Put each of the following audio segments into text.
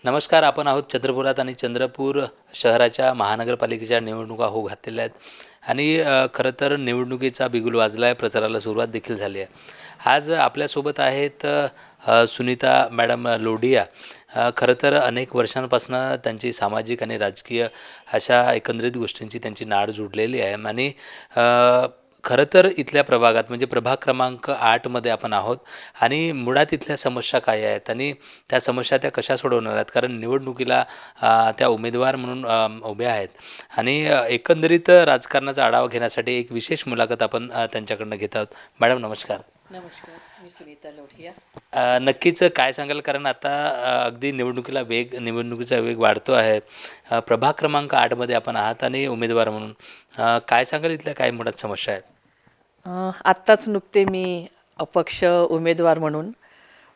नमस्कार. आपण आहोत चंद्रपुरात आणि चंद्रपूर शहराच्या महानगरपालिकेच्या निवडणुका होऊ घातलेल्या आहेत आणि खरं तर निवडणुकीचा बिगुल वाजला आहे. प्रचाराला सुरुवात देखील झाली आहे. आज आपल्यासोबत आहेत सुनीता मॅडम लोढिया. खरं तर अनेक वर्षांपासून त्यांची सामाजिक आणि राजकीय अशा एकंदरीत गोष्टींची त्यांची नाड जुडलेली आहे आणि खरं तर इथल्या प्रभागात म्हणजे प्रभाग क्रमांक 8मध्ये आपण आहोत आणि मुळात इथल्या समस्या काय आहेत आणि त्या समस्या त्या कशा सोडवणार आहेत, कारण निवडणुकीला त्या उमेदवार म्हणून उभ्या आहेत आणि एकंदरीत राजकारणाचा आढावा घेण्यासाठी एक विशेष मुलाखत आपण त्यांच्याकडनं घेत आहोत. मॅडम नमस्कार. नमस्कार, मी सुनीता लोढिया. नक्कीच काय सांगाल, कारण आता अगदी निवडणुकीचा वेग वाढतो आहे. प्रभाग क्रमांक 8मध्ये आपण आहात आणि उमेदवार म्हणून काय सांगाल, इथल्या काय मुळात समस्या आहेत? आत्ताच नुकते मी अपक्ष उमेदवार म्हणून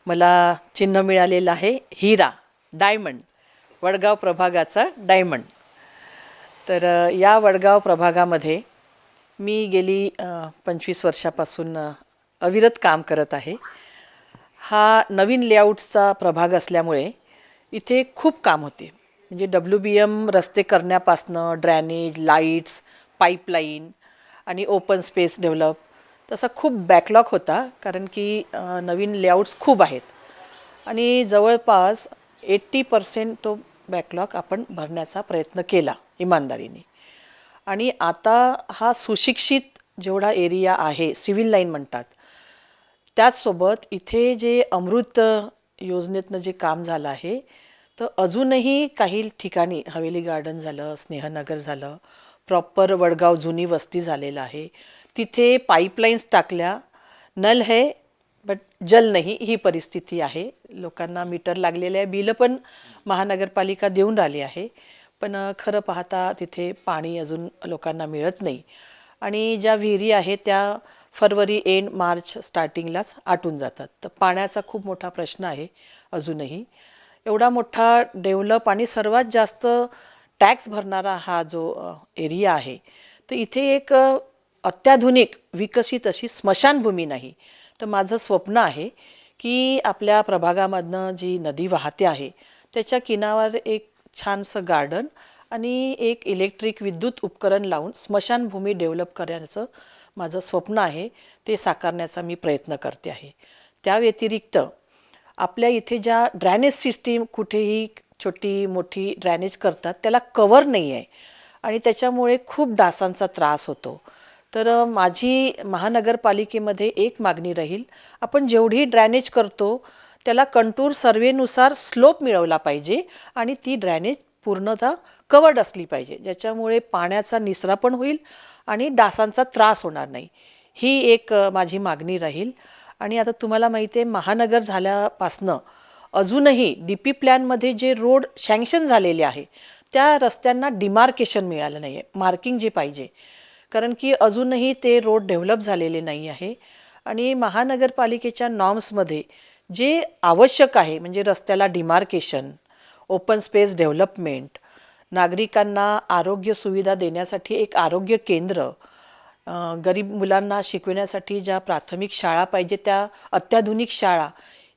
मला चिन्ह मिळालेलं आहे हिरा, डायमंड, वडगाव प्रभागाचा डायमंड. तर या वडगाव प्रभागामध्ये मी गेली 25 वर्षापासून अविरत काम करत आहे. हा नवीन लेआउटचा प्रभाग असल्यामुळे इथे खूप काम होते. म्हणजे WBM रस्ते करण्यापासनं ड्रॅनेज, लाईट्स, पाईपलाईन आणि ओपन स्पेस डेव्हलप तसा खूप बॅकलॉग होता, कारण की नवीन लेआउट्स खूप आहेत आणि जवळपास 80% तो बॅकलॉग आपण भरण्याचा प्रयत्न केला इमानदारीने. आणि आता हा सुशिक्षित जेवढा एरिया आहे, सिव्हिल लाईन म्हणतात, त्याचसोबत इथे जे अमृत योजनेतनं जे काम झालं आहे, तर अजूनही काही ठिकाणी हवेली गार्डन झालं, स्नेहनगर झालं, प्रॉपर वडगाव जुनी वस्ती झालेलं आहे, तिथे पाईपलाईन्स टाकल्या, नल है बट जल नाही, ही परिस्थिती आहे. लोकांना मीटर लागलेले आहे, बिलं पण महानगरपालिका देऊन राहिली आहे, पण खरं पाहता तिथे पाणी अजून लोकांना मिळत नाही. आणि ज्या विहिरी आहेत त्या फरवरी एंड मार्च स्टार्टिंगलाच आटून जातात. तर पाण्याचा खूप मोठा प्रश्न आहे अजूनही. एवढा मोठा डेव्हलप आणि सर्वात जास्त टॅक्स भरणारा हा जो एरिया आहे, तर इथे एक अत्याधुनिक विकसित अशी स्मशानभूमी नाही. तर माझं स्वप्न आहे की आपल्या प्रभागामधनं जी नदी वाहते आहे त्याच्या किनाऱ्यावर एक छानसं गार्डन आणि एक इलेक्ट्रिक विद्युत उपकरण लावून स्मशानभूमी डेव्हलप करण्याचं माझं स्वप्न आहे. ते साकारण्याचा मी प्रयत्न करते आहे. त्या व्यतिरिक्त आपल्या इथे ज्या ड्रॅनेज सिस्टीम कुठेही छोटी मोठी ड्रॅनेज करतात त्याला कवर नाही आहे आणि त्याच्यामुळे खूप डासांचा त्रास होतो. तर माझी महानगरपालिकेमध्ये एक मागणी राहील, आपण जेवढी ड्रॅनेज करतो त्याला कंटूर सर्वेनुसार स्लोप मिळवला पाहिजे आणि ती ड्रॅनेज पूर्णतः कवर्ड असली पाहिजे, ज्याच्यामुळे पाण्याचा निचरा पण होईल आणि डासांचा त्रास होणार नाही. ही एक माझी मागणी राहील. आणि आता तुम्हाला माहिती आहे, महानगर झाल्यापासनं अजूनही DP प्लॅनमध्ये जे रोड सँक्शन झालेले आहे त्या रस्त्यांना डिमार्केशन मिळालं नाही आहे, मार्किंग जे पाहिजे, कारण की अजूनही ते रोड डेव्हलप झालेले नाही आहे. आणि महानगरपालिकेच्या नॉर्म्समध्ये जे आवश्यक आहे म्हणजे रस्त्याला डिमार्केशन, ओपन स्पेस डेव्हलपमेंट, नागरिकांना आरोग्य सुविधा देण्यासाठी एक आरोग्य केंद्र, गरीब मुलांना शिकविण्यासाठी ज्या प्राथमिक शाळा पाहिजे त्या अत्याधुनिक शाळा,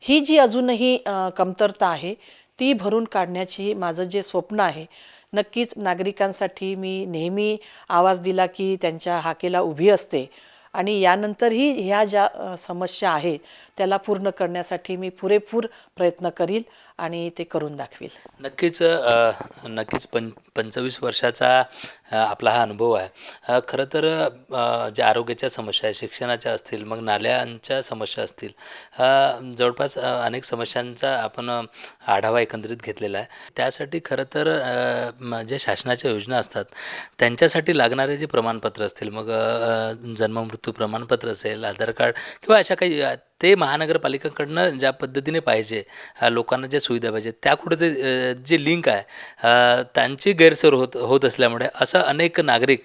ही जी अजूनही कमतरता आहे ती भरून काढण्याची माझं जे स्वप्न आहे. नक्कीच नागरिकांसाठी मी नेहमी आवाज दिला की त्यांच्या हाकेला उभी असते आणि यानंतरही ह्या ज्या समस्या आहेत त्याला पूर्ण करण्यासाठी मी पुरेपूर प्रयत्न करील आणि ते करून दाखवेल. नक्कीच 25 वर्षाचा आपला हा अनुभव आहे. खरं तर ज्या आरोग्याच्या समस्या आहे, शिक्षणाच्या असतील, मग नाल्यांच्या समस्या असतील, जवळपास अनेक समस्यांचा आपण आढावा एकंदरीत घेतलेला आहे. त्यासाठी खरं तर ज्या शासनाच्या योजना असतात त्यांच्यासाठी लागणारे जे प्रमाणपत्र असतील, मग जन्ममृत्यू प्रमाणपत्र असेल, आधार कार्ड किंवा अशा काही ते महानगरपालिकेकडनं ज्या पद्धतीने पाहिजे, लोकांना ज्या सुविधा पाहिजे त्या कुठे ते जे लिंक आहे त्यांची गैरसोय होत असल्यामुळे असं अनेक नागरिक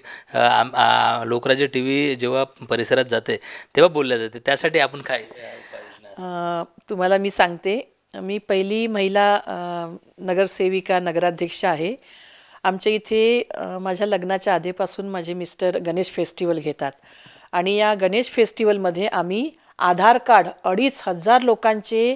लोकराज्य TV जेव्हा परिसरात जाते तेव्हा बोलल्या जाते. त्यासाठी आपण काय उपाययोजना? तुम्हाला मी सांगते, मी पहिली महिला नगरसेविका नगराध्यक्ष आहे. आमच्या इथे माझ्या लग्नाच्या आधीपासून माझे मिस्टर गणेश फेस्टिवल घेतात आणि या गणेश फेस्टिवलमध्ये आम्ही आधार कार्ड 2500 लोकांचे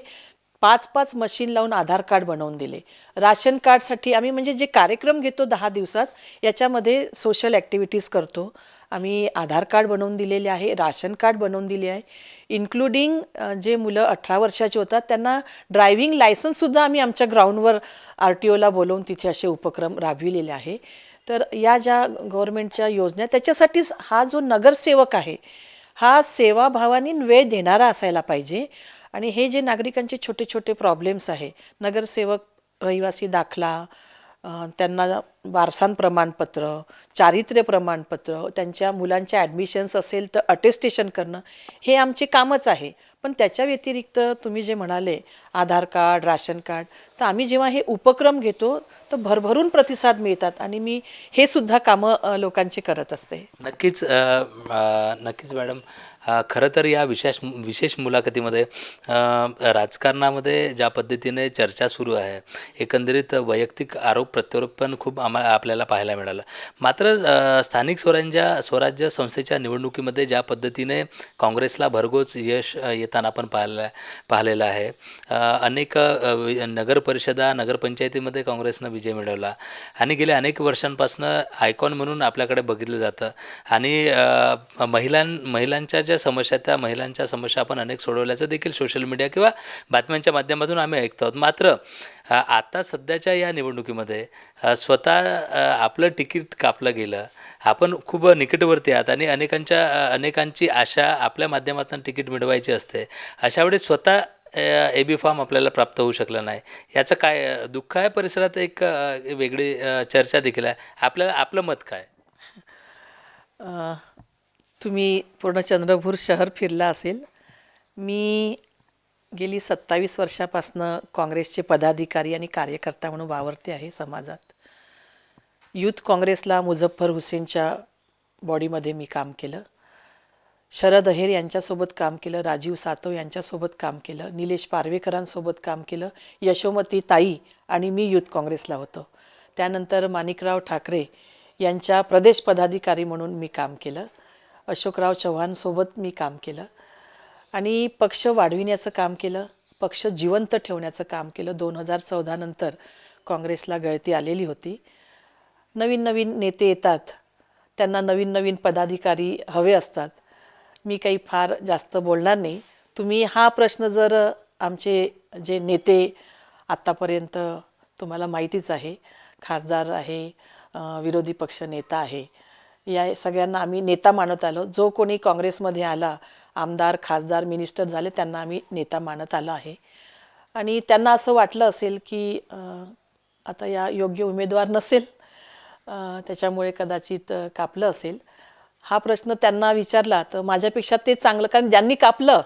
5-5 मशीन लावून आधार कार्ड बनवून दिले. राशन कार्डसाठी आम्ही म्हणजे जे कार्यक्रम घेतो 10 दिवसात याच्यामध्ये सोशल ॲक्टिव्हिटीज करतो. आम्ही आधार कार्ड बनवून दिलेले आहे, राशन कार्ड बनवून दिले आहे. इन्क्लुडिंग जे मुलं 18 वर्षाचे होतात त्यांना ड्रायव्हिंग लायसन्ससुद्धा आम्ही आमच्या ग्राउंडवर RTOला बोलवून तिथे असे उपक्रम राबविलेले आहे. तर या ज्या गव्हर्नमेंटच्या योजना त्याच्यासाठीच हा जो नगरसेवक आहे हा सेवाभावाने वेळ देणारा असायला पाहिजे. आणि हे जे नागरिकांचे छोटे छोटे प्रॉब्लेम्स आहे, नगरसेवक रहिवासी दाखला, त्यांना वारसां प्रमाणपत्र, चारित्र्य प्रमाणपत्र, त्यांच्या मुलांच्या ॲडमिशन्स असेल तर अटेस्टेशन करणं, हे आमचे कामच आहे. पण त्याच्या व्यतिरिक्त तुम्ही जे म्हणाले आधार कार्ड, राशन कार्ड, तर आम्ही जेव्हा हे उपक्रम घेतो तर भरभरून प्रतिसाद मिळतात आणि मी हे सुद्धा कामं लोकांची करत असते. नक्कीच नक्कीच मॅडम. खरं तर या विशेष मुलाखतीमध्ये राजकारणामध्ये ज्या पद्धतीने चर्चा सुरू आहे, एकंदरीत वैयक्तिक आरोप प्रत्यारोप पण खूप आपल्याला पाहायला मिळालं. मात्र स्थानिक स्वराज्य संस्थेच्या निवडणुकीमध्ये ज्या पद्धतीने काँग्रेसला भरघोस यश येताना आपण पाहिलेलं आहे. अनेक नगरपरिषदा, नगरपंचायतीमध्ये काँग्रेसनं विजय मिळवला आणि गेल्या अनेक वर्षांपासून आयकॉन म्हणून आपल्याकडे बघितलं जातं. आणि महिलांच्या ज्या समस्या, त्या महिलांच्या समस्या आपण अनेक सोडवल्याचं देखील सोशल मीडिया किंवा बातम्यांच्या माध्यमातून आम्ही ऐकतो आहोत. मात्र आता सध्याच्या या निवडणुकीमध्ये स्वतः आपलं तिकीट कापलं गेलं, आपण खूप निकटवर्ती आहात आणि अनेकांची आशा आपल्या माध्यमातून तिकीट मिळवायची असते. अशा वेळी स्वतः AB फॉर्म आपल्याला प्राप्त होऊ शकला नाही, याचं काय दुःख आहे? परिसरात एक वेगळी चर्चा देखील आहे. आपलं मत काय? तुम्ही पूर्ण चंद्रपूर शहर फिरला असेल. मी गेली 27 वर्षापासनं काँग्रेसचे पदाधिकारी आणि कार्यकर्ता म्हणून वावरते आहे समाजात. यूथ काँग्रेसला मुझफ्फर हुसेनच्या बॉडीमध्ये मी काम केलं. शरद अहेर यांच्यासोबत काम केलं, राजीव सातव यांच्यासोबत काम केलं, निलेश पारवेकरांसोबत काम केलं, यशोमती ताई आणि मी यूथ काँग्रेसला होतो. त्यानंतर माणिकराव ठाकरे यांच्या प्रदेश पदाधिकारी म्हणून मी काम केलं. अशोकराव चव्हाणसोबत मी काम केलं आणि पक्ष वाढविण्याचं काम केलं, पक्ष जिवंत ठेवण्याचं काम केलं. 2014 नंतर काँग्रेसला गळती आलेली होती. नवीन नवीन नेते येतात, त्यांना नवीन नवीन पदाधिकारी हवे असतात. मी काही फार जास्त बोलणार नाही. तुम्ही हा प्रश्न जर आमचे जे नेते आत्तापर्यंत तुम्हाला माहितीच आहे, खासदार आहे, विरोधी पक्ष नेता आहे, या सगळ्यांना आम्ही नेता मानत आलो. जो कोणी काँग्रेसमध्ये आला, आमदार, खासदार, मिनिस्टर झाले, त्यांना आम्ही नेता मानत आलो आहे. आणि त्यांना असं वाटलं असेल की आता या योग्य उमेदवार नसेल, त्याच्यामुळे कदाचित कापलं असेल. हा प्रश्न त्यांना विचारला तर माझ्यापेक्षा ते चांगलं, कारण ज्यांनी कापलं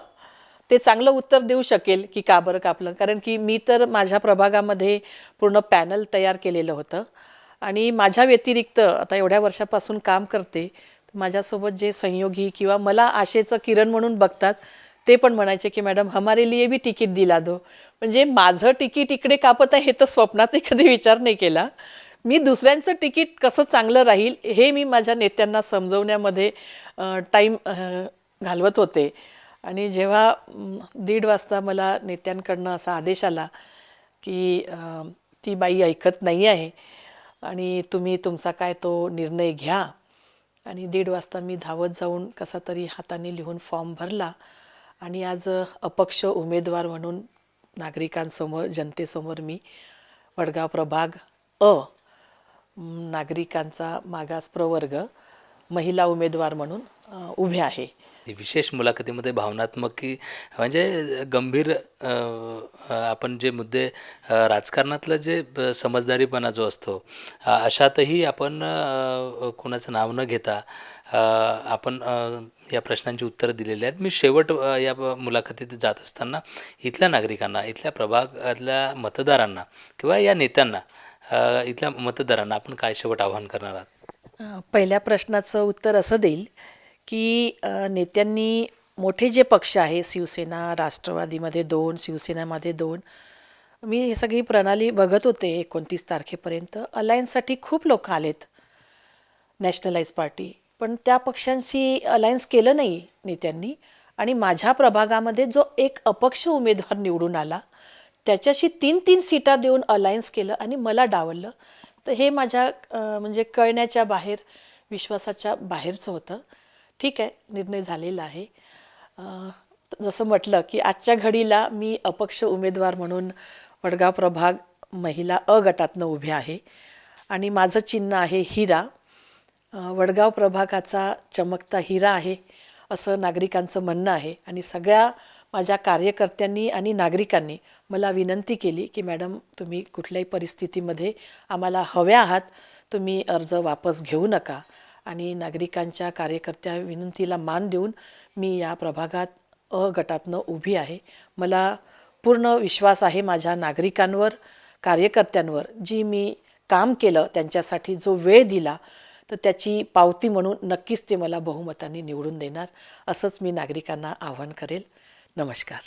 ते चांगलं उत्तर देऊ शकेल की का बरं कापलं. कारण की मी तर माझ्या प्रभागामध्ये पूर्ण पॅनल तयार केलेलं होतं आणि माझ्या व्यतिरिक्त आता एवढ्या वर्षापासून काम करते, माझ्यासोबत जे सहयोगी किंवा मला आशेचं किरण म्हणून बघतात ते पण म्हणायचे की मॅडम हमारे लिए भी तिकीट दिला दो. म्हणजे माझं तिकीट इकडे कापत आहे हे तर स्वप्नातही कधी विचार नाही केला. मी दुसऱ्यांचं तिकीट कसं चांगलं राहील हे मी माझ्या नेत्यांना समजवण्यामध्ये टाईम घालवत होते. आणि जेव्हा 1:30 वाजता मला नेत्यांकडनं असा आदेश आला की ती बाई ऐकत नाही आहे आणि तुम्ही तुमचा काय तो निर्णय घ्या, आणि 1:30 वाजता मी धावत जाऊन कसा तरी हाताने लिहून फॉर्म भरला आणि आज अपक्ष उमेदवार म्हणून नागरिकांसमोर, जनतेसमोर मी वडगाव प्रभाग नागरिकांचा मागास प्रवर्ग महिला उमेदवार म्हणून उभे आहे. विशेष मुलाखतीमध्ये भावनात्मक की म्हणजे गंभीर आपण जे मुद्दे राजकारणातलं जे समजदारीपणा जो असतो, अशातही आपण कोणाचं नाव न घेता आपण या प्रश्नांची उत्तरं दिलेली आहेत. मी शेवट या मुलाखतीत जात असताना इथल्या नागरिकांना, इथल्या प्रभागातल्या मतदारांना किंवा या नेत्यांना, इथल्या मतदारांना आपण काय शेवट आवाहन करणार आहात? पहिल्या प्रश्नाचं उत्तर असं देईल की नेत्यांनी मोठे जे पक्ष आहे, शिवसेना, राष्ट्रवादीमध्ये 2, शिवसेनेमध्ये 2, मी हे सगळी प्रणाली बघत होते 29 तारखेपर्यंत. अलायन्ससाठी खूप लोक आलेत, नॅशनलाइज पार्टी, पण त्या पक्षांशी अलायन्स केलं नाही नेत्यांनी. आणि माझ्या प्रभागामध्ये जो एक अपक्ष उमेदवार निवडून आला त्याच्याशी 3-3 सीटा देऊन अलायन्स केलं आणि मला डावललं. तर हे माझ्या म्हणजे कळण्याच्या बाहेर, विश्वासाच्या बाहेरचं होतं. ठीक आहे, निर्णय झालेला आहे. जसं म्हटलं की आजच्या घडीला मी अपक्ष उमेदवार म्हणून वडगाव प्रभाग महिला अ गटातनं उभे आहे आणि माझं चिन्ह आहे हिरा. वडगाव प्रभागाचा चमकता हिरा आहे असं नागरिकांचं म्हणणं आहे आणि सगळ्या माझ्या कार्यकर्त्यांनी आणि नागरिकांनी मला विनंती केली की मॅडम, तुम्ही कुठल्याही परिस्थितीमध्ये आम्हाला हव्या आहात, तुम्ही अर्ज वापस घेऊ नका. आणि नागरिकांच्या कार्यकर्त्या विनंतीला मान देऊन मी या प्रभागात अ गटातनं उभी आहे. मला पूर्ण विश्वास आहे माझ्या नागरिकांवर, कार्यकर्त्यांवर. जी मी काम केलं, त्यांच्यासाठी जो वेळ दिला, तर त्याची पावती म्हणून नक्कीच ते मला बहुमताने निवडून देणार, असंच मी नागरिकांना आवाहन करेल. नमस्कार.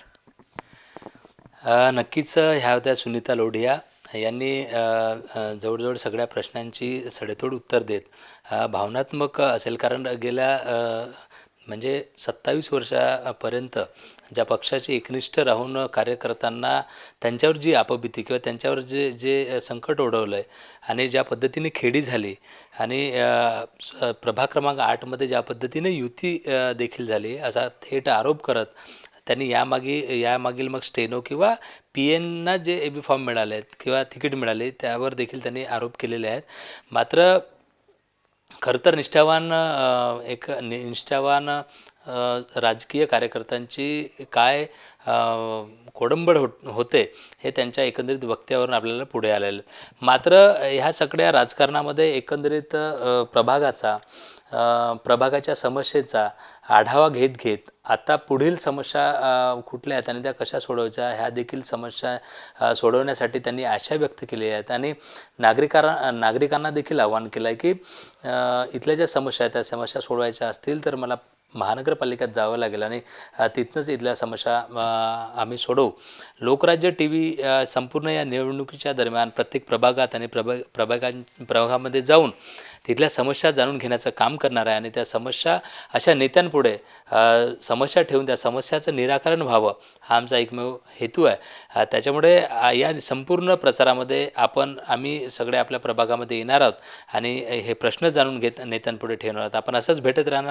नक्कीच ह्या होत्या सुनीता लोढिया यांनी जवळजवळ सगळ्या प्रश्नांची सडेतोड उत्तर देत भावनात्मक असेल, कारण गेल्या म्हणजे 27 वर्षापर्यंत ज्या पक्षाचे एकनिष्ठ राहून कार्यकर्त्यांना त्यांच्यावर जी अपभीती किंवा त्यांच्यावर जे जे संकट ओढवलं आहे आणि ज्या पद्धतीने खेडी झाली आणि प्रभाग क्रमांक 8मध्ये ज्या पद्धतीने युती देखील झाली असा थेट आरोप करत त्यांनी यामागील मग स्टेनो किंवा PNना जे AB फॉर्म मिळाले आहेत किंवा तिकीट मिळाले त्यावर देखील त्यांनी आरोप केलेले आहेत. मात्र खरं तर निष्ठावान राजकीय कार्यकर्त्यांची काय कोडंबड होते हे त्यांच्या एकंदरीत वक्त्यावरून आपल्याला पुढे आलेलं. मात्र ह्या सगळ्या राजकारणामध्ये एकंदरीत प्रभागाच्या समस्येचा आढावा घेत आता पुढील समस्या कुठल्या आहेत आणि त्या कशा सोडवायच्या ह्या देखील समस्या सोडवण्यासाठी त्यांनी आशा व्यक्त केली आहेत आणि नागरिकांना देखील आवाहन केलं आहे की इथल्या ज्या समस्या आहेत त्या समस्या सोडवायच्या असतील तर मला महानगरपालिकेत जावं लागेल आणि तिथनंच इथल्या समस्या आम्ही सोडवू. लोकराज्य TV संपूर्ण या निवडणुकीच्या दरम्यान प्रत्येक प्रभागात आणि प्रभागामध्ये जाऊन तिथल्या समस्या जाणून घेण्याचं काम करणार आहे आणि त्या समस्या अशा नेत्यांपुढे समस्या ठेवून त्या समस्याचं निराकरण व्हावं हा आमचा एकमेव हेतू आहे. त्याच्यामुळे या संपूर्ण प्रचारामध्ये आम्ही सगळे आपल्या प्रभागामध्ये येणार आहोत आणि हे प्रश्न जाणून घेत नेत्यांपुढे ठेवणार आहोत. आपण असंच भेटत राहणार.